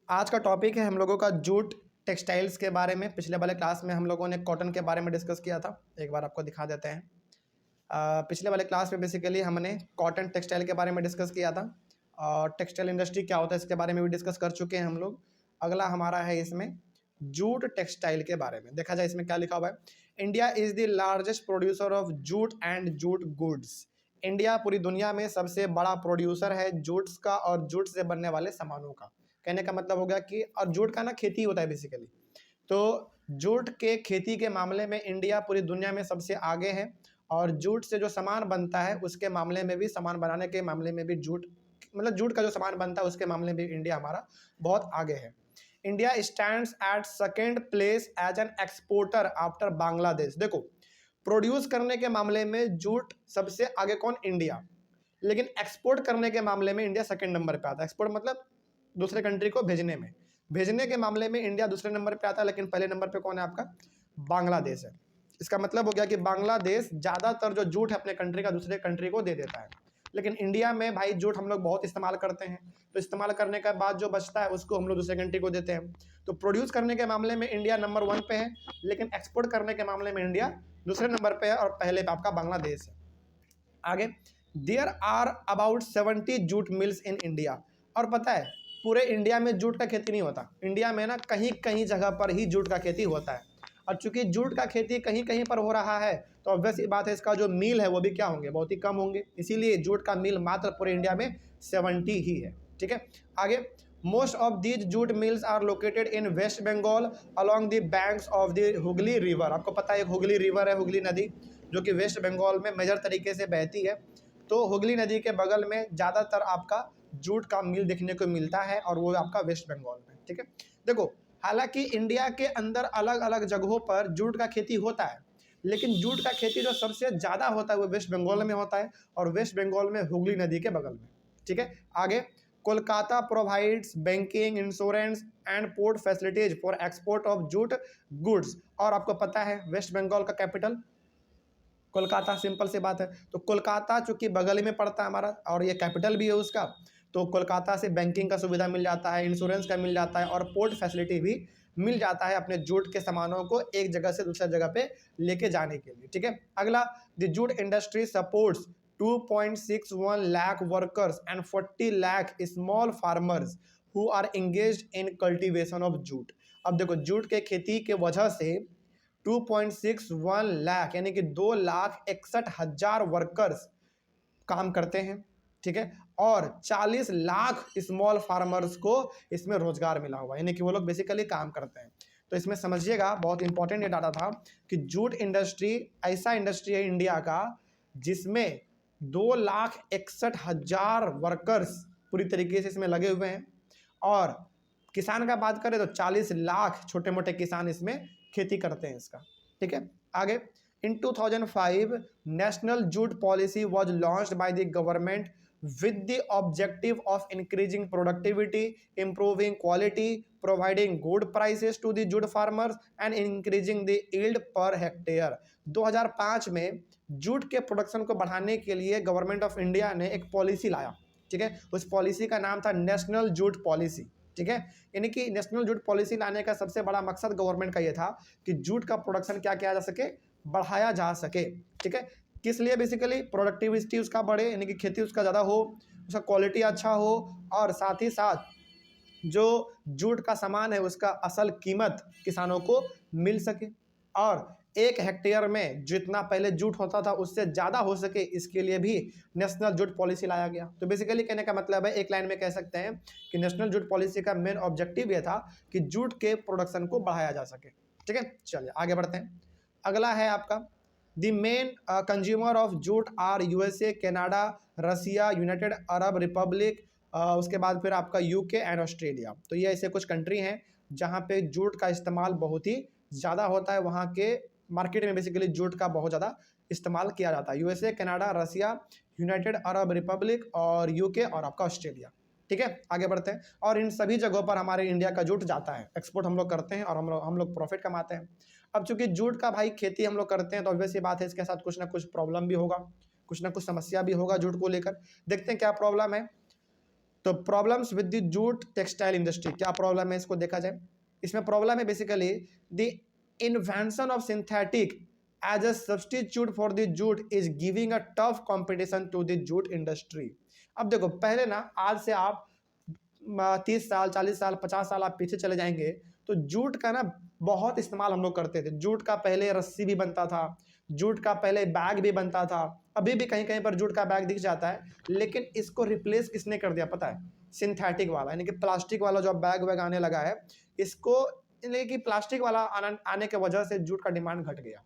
आज का टॉपिक है हम लोगों का जूट टेक्सटाइल्स के बारे में। पिछले वाले क्लास में हम लोगों ने कॉटन के बारे में डिस्कस किया था। एक बार आपको दिखा देते हैं। पिछले वाले क्लास में बेसिकली हमने कॉटन टेक्सटाइल के बारे में डिस्कस किया था और टेक्सटाइल इंडस्ट्री क्या होता है इसके बारे में भी डिस्कस कर चुके हैं हम लोग। अगला हमारा है इसमें जूट टेक्सटाइल के बारे में। देखा जाए इसमें क्या लिखा हुआ है, India is the largest producer of jute and jute goods. India पूरी दुनिया में सबसे बड़ा प्रोड्यूसर है जूट्स का और जूट से बनने वाले सामानों का। कहने का मतलब हो गया कि और जूट का ना खेती होता है बेसिकली, तो जूट के खेती के मामले में इंडिया पूरी दुनिया में सबसे आगे है और जूट से जो सामान बनता है उसके मामले में भी, सामान बनाने के मामले में भी जूट मतलब जूट का जो सामान बनता है उसके मामले में भी इंडिया हमारा बहुत आगे है। India stands at second place as an exporter after Bangladesh. देखो, प्रोड्यूस करने के मामले में जूट सबसे आगे कौन? इंडिया। लेकिन एक्सपोर्ट करने के मामले में इंडिया सेकंड नंबर पे आता है। एक्सपोर्ट मतलब दूसरे कंट्री को भेजने के मामले में इंडिया दूसरे नंबर पे आता है, लेकिन पहले नंबर पे कौन है आपका? बांग्लादेश है। इसका मतलब हो गया कि बांग्लादेश ज़्यादातर जो जूट है अपने कंट्री का दूसरे कंट्री को दे देता है। लेकिन इंडिया में भाई जूट हम लोग बहुत इस्तेमाल करते हैं, तो इस्तेमाल करने के बाद जो बचता है उसको हम लोग दूसरे कंट्री को देते हैं। तो प्रोड्यूस करने के मामले में इंडिया नंबर 1 पे है, लेकिन एक्सपोर्ट करने के मामले में इंडिया दूसरे नंबर पे है और पहले पे आपका बांग्लादेश है। आगे, there are about 70 jute mills in India. और पता है पूरे इंडिया में जूट का खेती नहीं होता। इंडिया में ना कहीं कहीं जगह पर ही जूट का खेती होता है, और चूंकि जूट का खेती कहीं कहीं पर हो रहा है तो ऑब्वियस ही बात है इसका जो मील है वो भी क्या होंगे? बहुत ही कम होंगे। इसीलिए जूट का मील मात्र पूरे इंडिया में 70 ही है। ठीक है, आगे, most of these jute mills are located in West Bengal along the banks of the Hooghly river. आपको पता है एक हुगली रिवर है, हुगली नदी, जो कि वेस्ट बंगाल में मेजर तरीके से बहती है। तो हुगली नदी के बगल में ज़्यादातर आपका जूट का मिल देखने को मिलता है और वो आपका वेस्ट बंगाल में। ठीक है, देखो, हालांकि इंडिया के अंदर अलग अलग जगहों पर जूट का खेती होता है, लेकिन जूट का खेती जो सबसे ज़्यादा होता है वो वेस्ट बंगाल में होता है और वेस्ट बंगाल में हुगली नदी के बगल में। ठीक है, आगे, Kolkata provides banking, insurance and port facilities for export of jute goods. और आपको पता है वेस्ट बंगाल का कैपिटल कोलकाता, सिंपल सी बात है। तो कोलकाता चूंकि बगल में पड़ता है हमारा और ये कैपिटल भी है उसका, तो कोलकाता से बैंकिंग का सुविधा मिल जाता है, इंश्योरेंस का मिल जाता है और पोर्ट फैसिलिटी भी मिल जाता है अपने जूट के सामानों को एक जगह से दूसरी जगह पे लेके जाने के लिए। ठीक है, अगला, the jute industry supports 2.61 lakh workers and 40 lakh small farmers who are engaged in cultivation of jute. अब देखो, जूट के खेती के वजह से 2.61 लाख यानी कि 2,61,000 वर्कर्स काम करते हैं। ठीक है, और 40 लाख स्मॉल फार्मर्स को इसमें रोजगार मिला हुआ है, यानी कि वो लोग बेसिकली काम करते हैं। तो इसमें समझिएगा, बहुत इंपॉर्टेंट ये डाटा था कि जूट इंडस्ट्री ऐसा इंडस्ट्री है इंडिया का जिसमें 2,61,000 वर्कर्स पूरी तरीके से इसमें लगे हुए हैं, और किसान का बात करें तो 40 लाख छोटे मोटे किसान इसमें खेती करते हैं इसका। ठीक है, आगे, इन 2005 national jute policy was launched by the government with the objective of increasing productivity, improving quality, providing good prices to the jute farmers and increasing the yield per hectare। 2005 में जूट के प्रोडक्शन को बढ़ाने के लिए government of India ने एक policy लाया। ठीक है, उस पॉलिसी का नाम था नेशनल जूट पॉलिसी। ठीक है, यानी कि नेशनल जूट पॉलिसी लाने का सबसे बड़ा मकसद गवर्नमेंट का ये था कि जूट का प्रोडक्शन क्या किया जा सके? बढ़ाया जा सके। ठीक है, किस लिए? बेसिकली प्रोडक्टिविटी उसका बढ़े, यानी कि खेती उसका ज़्यादा हो, उसका क्वालिटी अच्छा हो, और साथ ही साथ जो जूट का सामान है उसका असल कीमत किसानों को मिल सके, और 1 हेक्टेयर में जितना पहले जूट होता था उससे ज़्यादा हो सके, इसके लिए भी नेशनल जूट पॉलिसी लाया गया। तो बेसिकली कहने का मतलब है, एक लाइन में कह सकते हैं कि नेशनल जूट पॉलिसी का मेन ऑब्जेक्टिव ये था कि जूट के प्रोडक्शन को बढ़ाया जा सके। ठीक है, चलिए आगे बढ़ते हैं। अगला है आपका, the main consumer of jute are USA, Canada, Russia, United Arab Republic, उसके बाद फिर आपका यूके एंड ऑस्ट्रेलिया। तो ये ऐसे कुछ कंट्री हैं जहाँ पे जूट का इस्तेमाल बहुत ही ज़्यादा होता है। वहाँ के मार्केट में बेसिकली जूट का बहुत ज़्यादा इस्तेमाल किया जाता है। USA, Canada, Russia, United Arab Republic और यूके और आपका ऑस्ट्रेलिया। ठीक है, आगे बढ़ते हैं। और इन सभी जगहों पर हमारे इंडिया का जूट जाता है, एक्सपोर्ट हम लोग करते हैं और हम लोग प्रॉफिट कमाते हैं। अब चूंकि जूट का भाई खेती हम लोग करते हैं तो ऑब्वियस सी बात है इसके साथ कुछ ना कुछ प्रॉब्लम भी होगा, कुछ ना कुछ समस्या भी होगा जूट को लेकर। देखते हैं क्या प्रॉब्लम है। तो problems with the jute textile industry, क्या प्रॉब्लम है इसको देखा जाए। इसमें प्रॉब्लम है basically the invention of synthetic as a substitute for the jute is giving a tough competition to the jute industry. अब देखो पहले ना, आज से आप 30 साल 40 साल 50 साल आप पीछे चले जाएंगे तो जूट का ना बहुत इस्तेमाल हम लोग करते थे। जूट का पहले रस्सी भी बनता था, जूट का पहले बैग भी बनता था, अभी भी कहीं कहीं पर जूट का बैग दिख जाता है, लेकिन इसको रिप्लेस किसने कर दिया पता है? सिंथेटिक वाला, यानी कि प्लास्टिक वाला जो बैग वैग आने लगा है, इसको यानी कि प्लास्टिक वाला आने के वजह से जूट का डिमांड घट गया।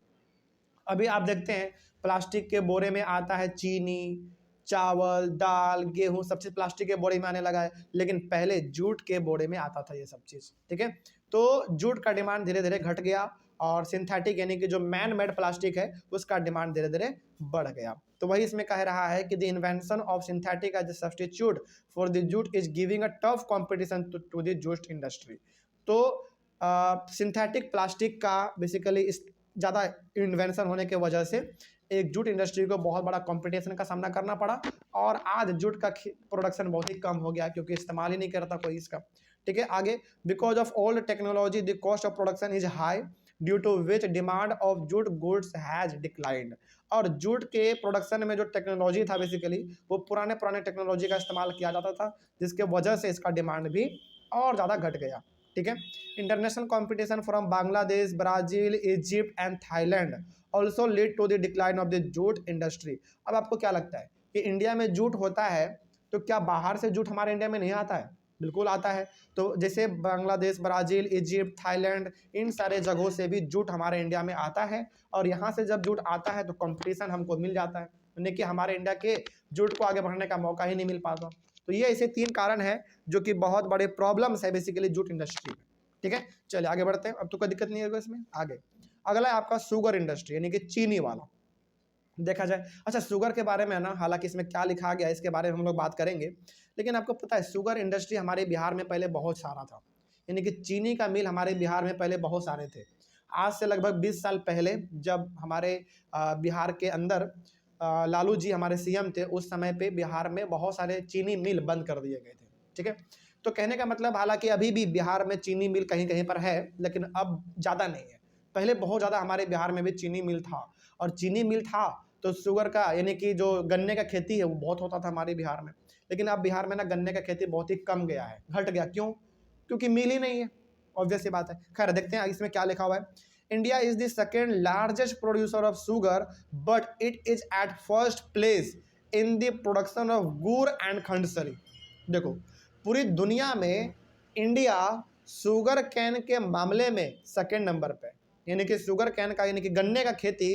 अभी आप देखते हैं प्लास्टिक के बोरे में आता है चीनी, चावल, दाल, गेहूं, सब चीज़ प्लास्टिक के बोरे में आने लगा है, लेकिन पहले जूट के बोरे में आता था ये सब चीज़। ठीक है, तो जूट का डिमांड धीरे धीरे घट गया और सिंथेटिक यानी कि जो मैन मेड प्लास्टिक है उसका डिमांड धीरे धीरे बढ़ गया। तो वही इसमें कह रहा है कि the invention of synthetic as a substitute for the jute is giving a tough competition to the jute industry. तो सिंथेटिक प्लास्टिक का बेसिकली इस ज़्यादा इन्वेंशन होने के वजह से एक जूट इंडस्ट्री को बहुत बड़ा कंपटीशन का सामना करना पड़ा और आज जूट का प्रोडक्शन बहुत ही कम हो गया क्योंकि इस्तेमाल ही नहीं करता कोई इसका। ठीक है, आगे because of old technology the cost of production is high due to which demand of jute goods has declined. और जूट के प्रोडक्शन में जो टेक्नोलॉजी था बेसिकली वो पुराने टेक्नोलॉजी का इस्तेमाल किया जाता था, जिसके वजह से इसका डिमांड भी और ज़्यादा घट गया। ठीक है, international competition from Bangladesh, Brazil, Egypt and Thailand also lead to the decline of the jute industry. अब आपको क्या लगता है कि इंडिया में जूट होता है तो क्या बाहर से जूट हमारे इंडिया में नहीं आता है? बिल्कुल आता है। तो जैसे बांग्लादेश, ब्राजील, इजिप्ट, थाईलैंड, इन सारे जगहों से भी जूट हमारे इंडिया में आता है और यहाँ से जब जूट आता है तो कंपटीशन हमको मिल जाता है, यानी कि हमारे इंडिया के जूट को आगे बढ़ने का मौका ही नहीं मिल पाता। तो ये ऐसे 3 कारण है जो कि बहुत बड़े प्रॉब्लम्स है बेसिकली जूट इंडस्ट्री में। ठीक है, चलिए आगे बढ़ते हैं। अब तो कोई दिक्कत नहीं होगा इसमें। आगे अगला है आपका शुगर इंडस्ट्री, यानी कि चीनी वाला देखा जाए। अच्छा, शुगर के बारे में ना, हालांकि इसमें क्या लिखा गया इसके बारे में हम लोग बात करेंगे, लेकिन आपको पता है शुगर इंडस्ट्री हमारे बिहार में पहले बहुत सारा था, यानी कि चीनी का मिल हमारे बिहार में पहले बहुत सारे थे। आज से लगभग 20 साल पहले जब हमारे बिहार के अंदर लालू जी हमारे सीएम थे, उस समय पे बिहार में बहुत सारे चीनी मिल बंद कर दिए गए थे। ठीक है, तो कहने का मतलब हालांकि अभी भी बिहार में चीनी मिल कहीं कहीं पर है, लेकिन अब ज़्यादा नहीं है। पहले बहुत ज़्यादा हमारे बिहार में भी चीनी मिल था, और चीनी मिल था तो शुगर का यानी कि जो गन्ने का खेती है वो बहुत होता था हमारे बिहार में, लेकिन अब बिहार में ना गन्ने का खेती बहुत ही कम गया है, घट गया। क्यों? क्योंकि मिल ही नहीं है, ऑब्वियस सी बात है। खैर देखते हैं इसमें क्या लिखा हुआ है। India is the second largest producer of sugar but it is at first place in the production of गुड़ एंड खंडसरी। देखो पूरी दुनिया में इंडिया शुगर कैन के मामले में सेकेंड नंबर पे, यानी कि शुगर कैन का यानी कि गन्ने का खेती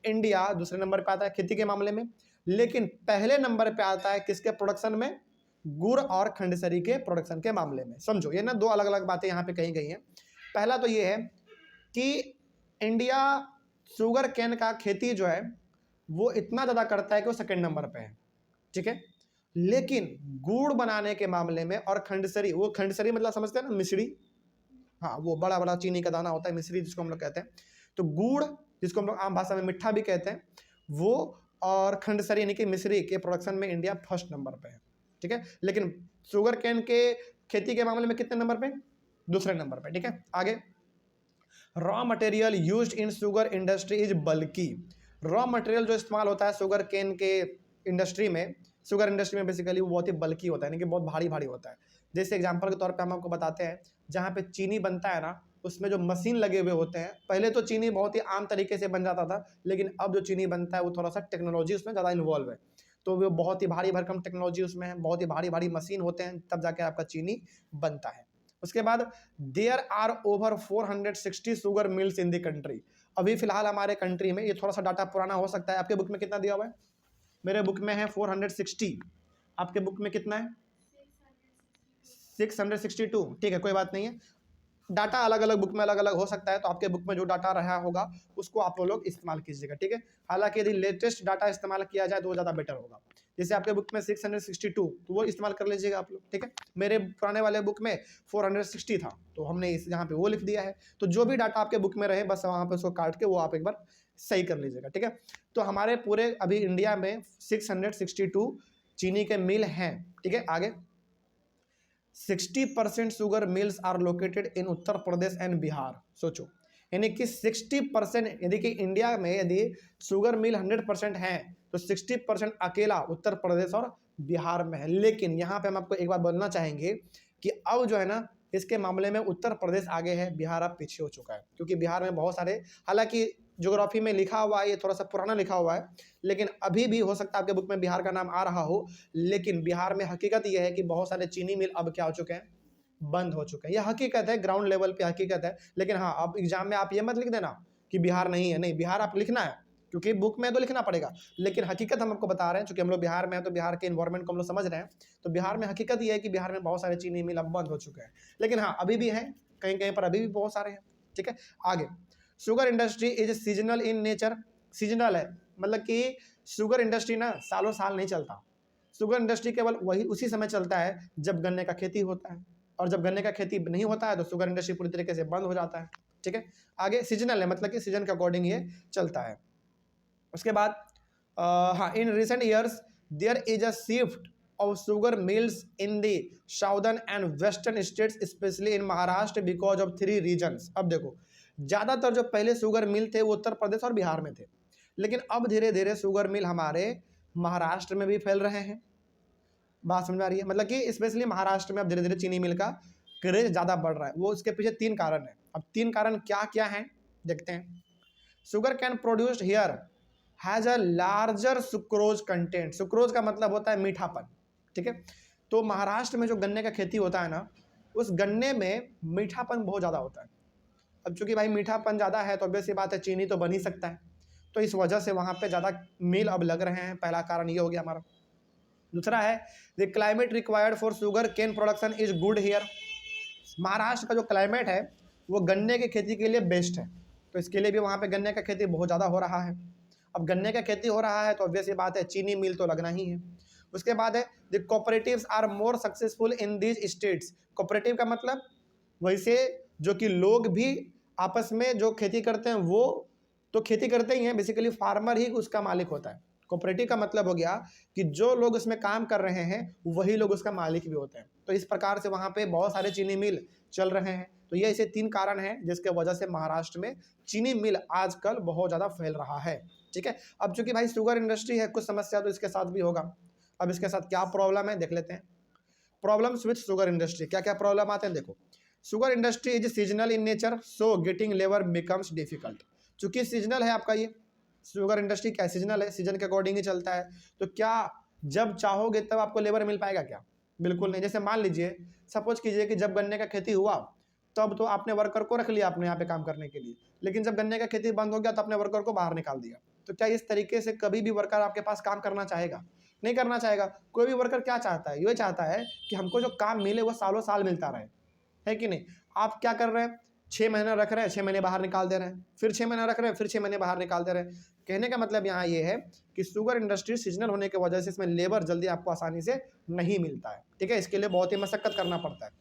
इंडिया दूसरे नंबर पे आता है खेती के मामले में, लेकिन पहले नंबर पे आता है किसके प्रोडक्शन में? गुड़ और खंडसरी के प्रोडक्शन के मामले में। समझो ये ना 2 अलग अलग बातें यहाँ पे कही गई हैं। पहला तो ये है कि इंडिया शुगर कैन का खेती जो है वो इतना ज़्यादा करता है कि वो सेकेंड नंबर पे है। ठीक है, लेकिन गुड़ बनाने के मामले में और खंडसरी, वो खंडसरी मतलब समझते हैं ना, मिश्री, हाँ वो बड़ा बड़ा चीनी का दाना होता है, मिश्री जिसको हम लोग कहते हैं। तो गुड़ जिसको हम लोग आम भाषा में मिठा भी कहते हैं, वो और खंडसरी यानी कि मिश्री के प्रोडक्शन में इंडिया फर्स्ट नंबर पे है। ठीक है, लेकिन शुगर कैन के खेती के मामले में कितने नंबर पे? दूसरे नंबर पे। ठीक है, आगे raw material used in sugar industry is bulky. Raw material जो इस्तेमाल होता है शुगर कैन के इंडस्ट्री में, शुगर इंडस्ट्री में बेसिकली वो बहुत ही बल्की होता है, यानी कि बहुत भारी भारी होता है। जैसे एग्जांपल के तौर पे हम आपको बताते हैं, जहाँ पे चीनी बनता है ना उसमें जो मशीन लगे हुए होते हैं, पहले तो चीनी बहुत ही आम तरीके से बन जाता था, लेकिन अब जो चीनी बनता है वो थोड़ा सा टेक्नोलॉजी उसमें ज़्यादा इन्वॉल्व है, तो वो बहुत ही भारी भरकम टेक्नोलॉजी उसमें है, बहुत ही भारी भारी मशीन होते हैं, तब जाके आपका चीनी बनता है। उसके बाद there are over 460 sugar mills in the country. अभी फिलहाल हमारे कंट्री में, ये थोड़ा सा डाटा पुराना हो सकता है, आपके बुक में कितना दिया हुआ है? मेरे बुक में है 460, आपके बुक में कितना है? 662। ठीक है, कोई बात नहीं है, डाटा अलग अलग बुक में अलग अलग हो सकता है, तो आपके बुक में जो डाटा रहा होगा उसको आप लोग इस्तेमाल कीजिएगा। ठीक है, हालांकि यदि लेटेस्ट डाटा इस्तेमाल किया जाए तो वो ज़्यादा बेटर होगा। जैसे आपके बुक में 662 तो वो इस्तेमाल कर लीजिएगा आप लोग। ठीक है, मेरे पुराने वाले बुक में 460 था, तो हमने इस यहाँ पे वो लिख दिया है। तो जो भी डाटा आपके बुक में रहे बस वहाँ पे उसको काट के वो आप एक बार सही कर लीजिएगा। ठीक है, तो हमारे पूरे अभी इंडिया में 662 चीनी के मिल हैं। ठीक है, आगे 60% sugar mills are located in Uttar Pradesh and Bihar. सोचो, यानी कि 60%, यदि कि इंडिया में यदि शुगर मिल 100% है तो 60% अकेला उत्तर प्रदेश और बिहार में है। लेकिन यहाँ पे हम आपको एक बात बोलना चाहेंगे कि अब जो है ना, इसके मामले में उत्तर प्रदेश आगे है, बिहार अब पीछे हो चुका है। क्योंकि बिहार में बहुत सारे, हालांकि ज्योग्राफी में लिखा हुआ है, ये थोड़ा सा पुराना लिखा हुआ है, लेकिन अभी भी हो सकता है आपके बुक में बिहार का नाम आ रहा हो। लेकिन बिहार में हकीकत यह है कि बहुत सारे चीनी मिल अब क्या हो चुके हैं, बंद हो चुके हैं। यह हकीकत है, ग्राउंड लेवल पे हकीकत है। लेकिन हाँ, अब एग्जाम में आप ये मत लिख देना कि बिहार नहीं है, नहीं, बिहार आप लिखना है, क्योंकि बुक में तो लिखना पड़ेगा। लेकिन हकीकत हम आपको बता रहे हैं, क्योंकि हम लोग बिहार में हैं तो बिहार के इन्वायरमेंट को हम लोग समझ रहे हैं। तो बिहार में हकीकत ये है कि बिहार में बहुत सारे चीनी मिल अब बंद हो चुके हैं। लेकिन हाँ, अभी भी हैं, कहीं कहीं पर अभी भी बहुत सारे हैं। ठीक है, आगे, sugar industry is seasonal in nature. Seasonal है मतलब कि शुगर इंडस्ट्री ना सालों साल नहीं चलता। शुगर इंडस्ट्री केवल वही उसी समय चलता है जब गन्ने का खेती होता है, और जब गन्ने का खेती नहीं होता है तो शुगर इंडस्ट्री पूरी तरीके से बंद हो जाता है। ठीक है, आगे, सीजनल है मतलब कि सीजन के अकॉर्डिंग ये चलता है। उसके बाद हाँ, in recent years there is a shift of sugar mills in the southern and western states, specially in Maharashtra, because of 3 reasons. अब देखो, ज़्यादातर जो पहले शुगर मिल थे वो उत्तर प्रदेश और बिहार में थे, लेकिन अब धीरे धीरे शुगर मिल हमारे महाराष्ट्र में भी फैल रहे हैं। बात समझ आ रही है, मतलब कि स्पेशली महाराष्ट्र में अब धीरे धीरे चीनी मिल का क्रेज ज़्यादा बढ़ रहा है। वो उसके पीछे 3 कारण है। अब 3 कारण क्या क्या हैं देखते हैं। Sugar cane produced here has a larger sucrose content. Sucrose का मतलब होता है मीठापन। ठीक है, तो महाराष्ट्र में जो गन्ने का खेती होता है ना, उस गन्ने में मीठापन बहुत ज़्यादा होता है। अब चूंकि भाई मीठापन ज़्यादा है तो ऑब्वियस सी बात है, चीनी तो बन ही सकता है। तो इस वजह से वहाँ पे ज़्यादा मिल अब लग रहे हैं। पहला कारण ये हो गया हमारा। दूसरा है, the climate required for sugar cane production is good here. Maharashtra का जो क्लाइमेट है वो गन्ने की खेती के लिए बेस्ट है, तो इसके लिए भी वहाँ पे गन्ने का खेती बहुत ज़्यादा हो रहा है। अब गन्ने का खेती हो रहा है तो ऑब्वियस ये बात है, चीनी मिल तो लगना ही है। उसके बाद है, the cooperatives are more successful in these states. Cooperative का मतलब वैसे जो कि लोग भी आपस में जो खेती करते हैं वो तो खेती करते ही हैं, बेसिकली फार्मर ही उसका मालिक होता है। कोऑपरेटिव का मतलब हो गया कि जो लोग उसमें काम कर रहे हैं वही लोग उसका मालिक भी होते हैं। तो इस प्रकार से वहाँ पे बहुत सारे चीनी मिल चल रहे हैं। तो ये ऐसे 3 कारण हैं जिसके वजह से महाराष्ट्र में चीनी मिल आजकल बहुत ज़्यादा फैल रहा है। ठीक है, अब चूंकि भाई शुगर इंडस्ट्री है, कुछ समस्या तो इसके साथ भी होगा। अब इसके साथ क्या प्रॉब्लम है देख लेते हैं। प्रॉब्लम्स विथ शुगर इंडस्ट्री, क्या क्या प्रॉब्लम आते हैं देखो। Sugar industry is seasonal in nature, so getting labour becomes difficult. चूंकि सीजनल है आपका ये शुगर इंडस्ट्री, क्या सीजनल है, सीजन के अकॉर्डिंग ही चलता है। तो क्या जब चाहोगे तब आपको लेबर मिल पाएगा क्या? बिल्कुल नहीं। जैसे मान लीजिए, सपोज कीजिए कि जब गन्ने का खेती हुआ तब तो आपने वर्कर को रख लिया अपने यहाँ पे काम करने के लिए, लेकिन जब गन्ने का खेती बंद हो गया तो आपने वर्कर को बाहर निकाल दिया। तो क्या इस तरीके से कभी भी वर्कर आपके पास काम करना चाहेगा? नहीं करना चाहेगा। कोई भी वर्कर क्या चाहता है, ये चाहता है कि हमको जो काम मिले वो सालों साल मिलता रहे, है कि नहीं? आप क्या कर रहे हैं, 6 महीने रख रहे हैं, 6 महीने बाहर निकाल दे रहे हैं, फिर 6 महीने रख रहे हैं, फिर 6 महीने बाहर निकाल दे रहे हैं। कहने का मतलब यहाँ ये है कि शुगर इंडस्ट्री सीजनल होने की वजह से इसमें लेबर जल्दी आपको आसानी से नहीं मिलता है। ठीक है, इसके लिए बहुत ही मशक्कत करना पड़ता है।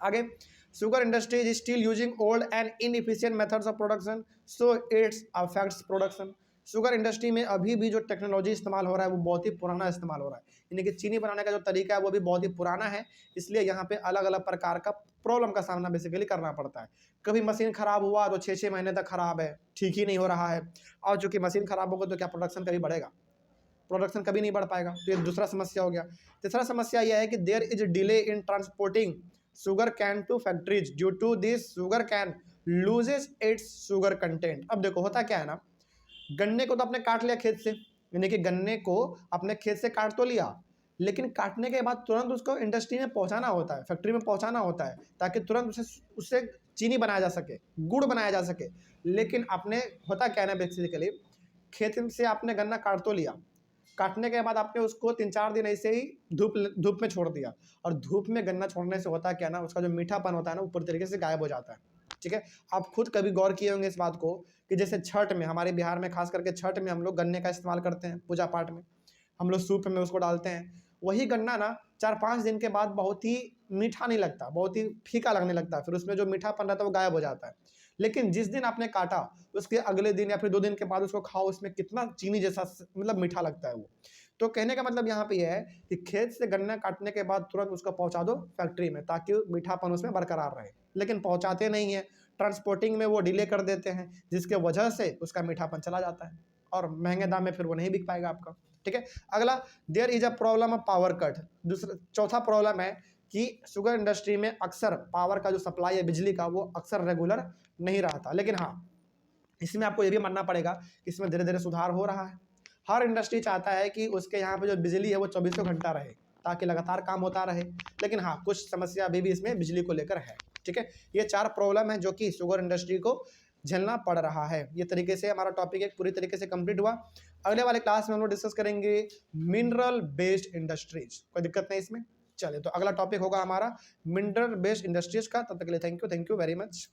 आगे, sugar industry is still using old and inefficient methods of production, so it's affects production. Sugar industry में अभी भी जो टेक्नोलॉजी इस्तेमाल हो रहा है वो बहुत ही पुराना इस्तेमाल हो रहा है, यानी कि चीनी बनाने का जो तरीका है वो भी बहुत ही पुराना है। इसलिए यहाँ पे अलग अलग प्रकार का प्रॉब्लम का सामना बेसिकली करना पड़ता है। कभी मशीन खराब हुआ तो 6-6 महीने तक खराब है, ठीक ही नहीं हो रहा है। और चूंकि मशीन खराब होगा तो क्या प्रोडक्शन कभी बढ़ेगा? प्रोडक्शन कभी नहीं बढ़ पाएगा। तो ये दूसरा समस्या हो गया। तीसरा समस्या यह है कि there is delay in transporting sugar cane to factories, due to this sugar cane loses its sugar content. अब देखो होता क्या है ना, गन्ने को तो आपने काट लिया खेत से, यानी कि गन्ने को अपने खेत से काट तो लिया, लेकिन काटने के बाद तुरंत उसको इंडस्ट्री में पहुंचाना होता है, फैक्ट्री में पहुंचाना होता है, ताकि तुरंत उससे चीनी बनाया जा सके, गुड़ बनाया जा सके। लेकिन आपने होता क्या है ना, बेसिकली खेत से आपने गन्ना काट तो लिया, काटने के बाद आपने उसको 3-4 दिन ऐसे ही धूप में छोड़ दिया, और धूप में गन्ना छोड़ने से होता क्या ना, उसका जो मीठापन होता है ना वो पूरी तरीके से गायब हो जाता है। ठीक है, आप खुद कभी गौर किए होंगे इस बात को कि जैसे छठ में, हमारे बिहार में खास करके छठ में हम लोग गन्ने का इस्तेमाल करते हैं, पूजा पाठ में हम लोग सूप में उसको डालते हैं। वही गन्ना ना 4-5 दिन के बाद बहुत ही मीठा नहीं लगता, बहुत ही फीका लगने लगता है, फिर उसमें जो मीठापन रहता है वो गायब हो जाता है। लेकिन जिस दिन आपने काटा उसके अगले दिन या फिर 2 दिन के बाद उसको खाओ, उसमें कितना चीनी जैसा मतलब मीठा लगता है वो। तो कहने का मतलब यहाँ पे यह है कि खेत से गन्ना काटने के बाद तुरंत उसको पहुंचा दो फैक्ट्री में ताकि मीठापन उसमें बरकरार रहे, लेकिन पहुंचाते नहीं है, ट्रांसपोर्टिंग में वो डिले कर देते हैं, जिसके वजह से उसका मीठापन चला जाता है और महंगे दाम में फिर वो नहीं बिक पाएगा आपका। ठीक है, अगला, there is a problem of power cut. दूसरा चौथा प्रॉब्लम है कि शुगर इंडस्ट्री में अक्सर पावर का जो सप्लाई है बिजली का वो अक्सर रेगुलर नहीं रहता, लेकिन हाँ इसमें आपको ये भी मानना पड़ेगा कि इसमें धीरे धीरे सुधार हो रहा है। हर इंडस्ट्री चाहता है कि उसके यहाँ पे जो बिजली है वो 24 घंटा रहे ताकि लगातार काम होता रहे, लेकिन हाँ कुछ समस्या अभी भी इसमें बिजली को लेकर है। ठीक है, ये 4 प्रॉब्लम है जो कि शुगर इंडस्ट्री को झेलना पड़ रहा है। ये तरीके से हमारा टॉपिक एक पूरी तरीके से कंप्लीट हुआ। अगले वाले क्लास में हम लोग डिस्कस करेंगे मिनरल बेस्ड इंडस्ट्रीज। कोई दिक्कत नहीं इसमें। चलिए, तो अगला टॉपिक होगा हमारा मिनरल बेस्ड इंडस्ट्रीज का। तब तक के लिए थैंक यू वेरी मच।